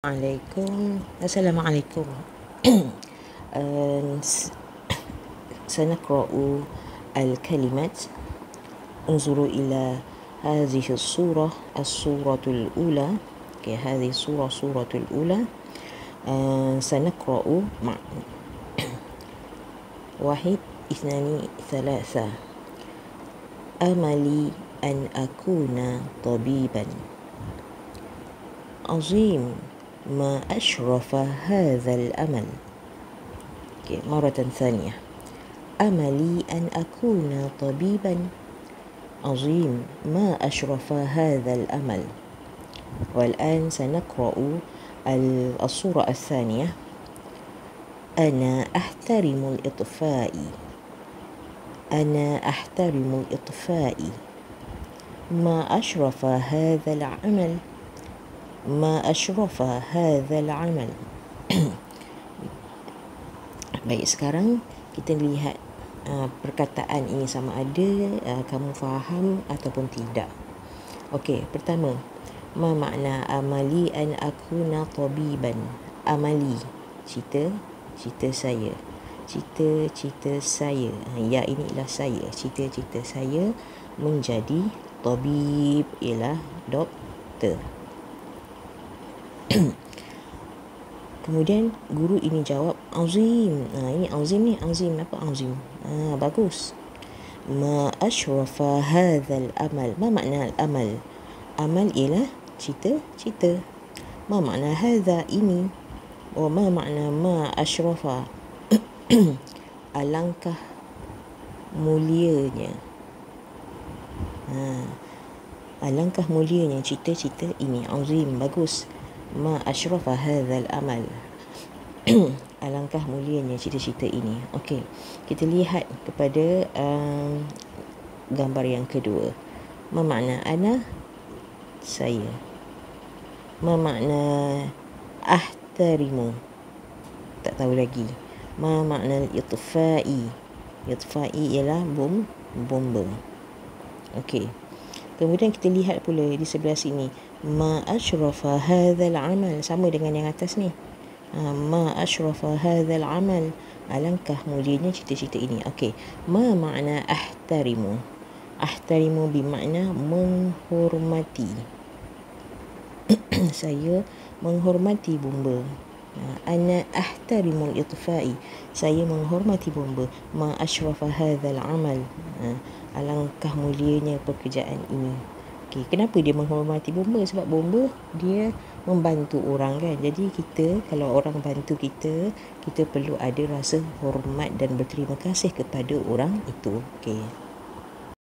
Assalamualaikum. سنقرأ الكلمات. انظروا إلى هذه الصورة الأولى. هذه الصورة الأولى. سنقرأ مع 1 2 3. أملي أن أكون طبيبا. عظيم، ما أشرف هذا الأمل. مرة ثانية. أملي أن أكون طبيبا. عظيم، ما أشرف هذا الأمل. والآن سنقرأ الصورة الثانية. أنا أحترم الإطفاء. أنا أحترم الإطفاء. ما أشرف هذا العمل. ما أشرف هذا العمل. Baik, sekarang kita lihat perkataan ini sama ada kamu faham ataupun tidak. Okey, pertama, ma makna amali an akuna tabiban. Amali, cita saya. Cita-cita saya. Ya, ini ialah saya. Cita-cita saya menjadi tabib, ialah doktor. Kemudian guru ini jawab azim. Ini azim ni, azim apa azim? Bagus. Ma ashrafa hadzal amal. Ma makna al-amal? Amal ialah cita-cita. Ma makna hadza ini? Ma makna ma ashrafa? Alangkah mulianya. Alangkah mulianya cita-cita ini. Azim, bagus. Ma ashrafa hadzal amal. Alangkah mulianya cita-cita ini. Okey, kita lihat kepada gambar yang kedua. Ma makna ana? Saya. Ma makna ahtarimu? Tak tahu lagi. Ma makna itfa'i? Itfa'i ialah bomba. Okey. Kemudian kita lihat pula di sebelah sini. Ma ashrafa hadzal amal, sama dengan yang atas ni. Ma ashrafa hadzal amal, alangkah mulianya cita-cita ini. Okey, ma makna ahtarimu? Ahtarimu bermakna menghormati. Saya menghormati bomba. Ana ahtarimul itfa'i, saya menghormati bomba. Ma ashrafa hadzal amal, alangkah mulianya pekerjaan ini. Okay, kenapa dia menghormati bomba? Sebab bomba dia membantu orang kan. Jadi kita, kalau orang bantu kita, kita perlu ada rasa hormat dan berterima kasih kepada orang itu. Okay.